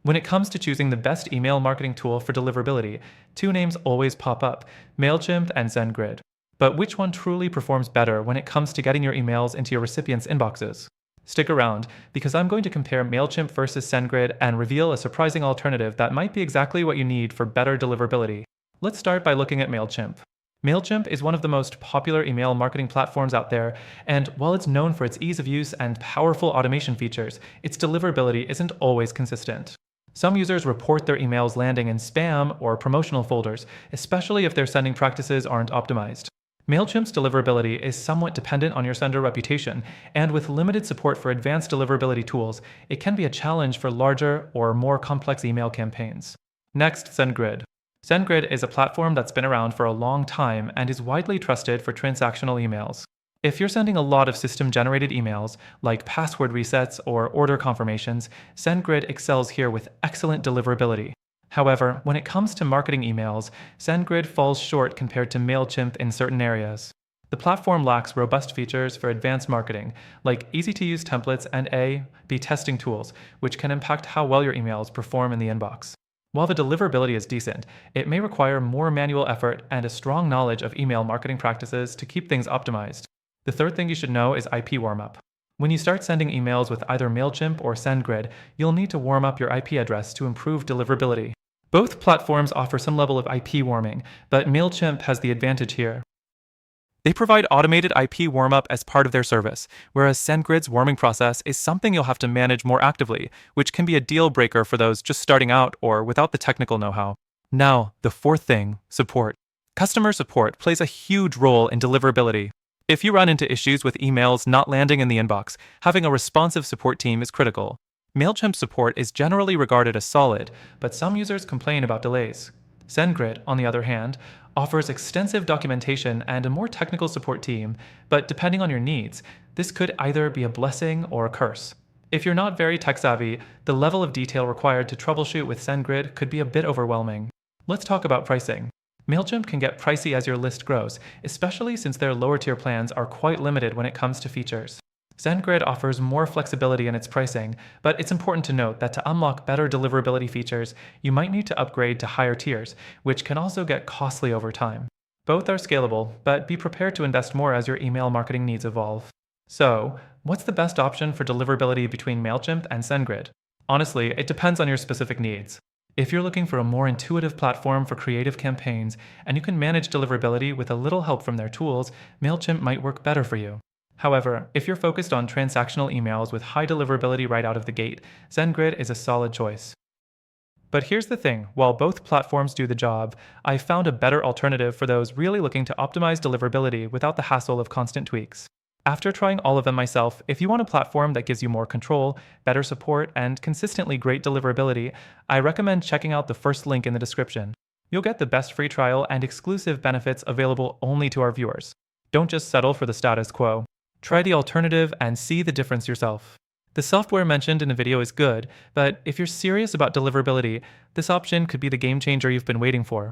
When it comes to choosing the best email marketing tool for deliverability, two names always pop up: Mailchimp and SendGrid. But which one truly performs better when it comes to getting your emails into your recipients' inboxes? Stick around, because I'm going to compare Mailchimp versus SendGrid and reveal a surprising alternative that might be exactly what you need for better deliverability. Let's start by looking at Mailchimp. Mailchimp is one of the most popular email marketing platforms out there, and while it's known for its ease of use and powerful automation features, its deliverability isn't always consistent. Some users report their emails landing in spam or promotional folders, especially if their sending practices aren't optimized. Mailchimp's deliverability is somewhat dependent on your sender reputation, and with limited support for advanced deliverability tools, it can be a challenge for larger or more complex email campaigns. Next, SendGrid. SendGrid is a platform that's been around for a long time and is widely trusted for transactional emails. If you're sending a lot of system-generated emails, like password resets or order confirmations, SendGrid excels here with excellent deliverability. However, when it comes to marketing emails, SendGrid falls short compared to Mailchimp in certain areas. The platform lacks robust features for advanced marketing, like easy-to-use templates and A/B testing tools, which can impact how well your emails perform in the inbox. While the deliverability is decent, it may require more manual effort and a strong knowledge of email marketing practices to keep things optimized. The third thing you should know is IP warm-up. When you start sending emails with either Mailchimp or SendGrid, you'll need to warm up your IP address to improve deliverability. Both platforms offer some level of IP warming, but Mailchimp has the advantage here. They provide automated IP warm-up as part of their service, whereas SendGrid's warming process is something you'll have to manage more actively, which can be a deal breaker for those just starting out or without the technical know-how. Now, the fourth thing, support. Customer support plays a huge role in deliverability. If you run into issues with emails not landing in the inbox, having a responsive support team is critical. Mailchimp support is generally regarded as solid, but some users complain about delays. SendGrid, on the other hand, offers extensive documentation and a more technical support team, but depending on your needs, this could either be a blessing or a curse. If you're not very tech-savvy, the level of detail required to troubleshoot with SendGrid could be a bit overwhelming. Let's talk about pricing. Mailchimp can get pricey as your list grows, especially since their lower-tier plans are quite limited when it comes to features. SendGrid offers more flexibility in its pricing, but it's important to note that to unlock better deliverability features, you might need to upgrade to higher tiers, which can also get costly over time. Both are scalable, but be prepared to invest more as your email marketing needs evolve. So, what's the best option for deliverability between Mailchimp and SendGrid? Honestly, it depends on your specific needs. If you're looking for a more intuitive platform for creative campaigns, and you can manage deliverability with a little help from their tools, Mailchimp might work better for you. However, if you're focused on transactional emails with high deliverability right out of the gate, SendGrid is a solid choice. But here's the thing, while both platforms do the job, I found a better alternative for those really looking to optimize deliverability without the hassle of constant tweaks. After trying all of them myself, if you want a platform that gives you more control, better support, and consistently great deliverability, I recommend checking out the first link in the description. You'll get the best free trial and exclusive benefits available only to our viewers. Don't just settle for the status quo. Try the alternative and see the difference yourself. The software mentioned in the video is good, but if you're serious about deliverability, this option could be the game changer you've been waiting for.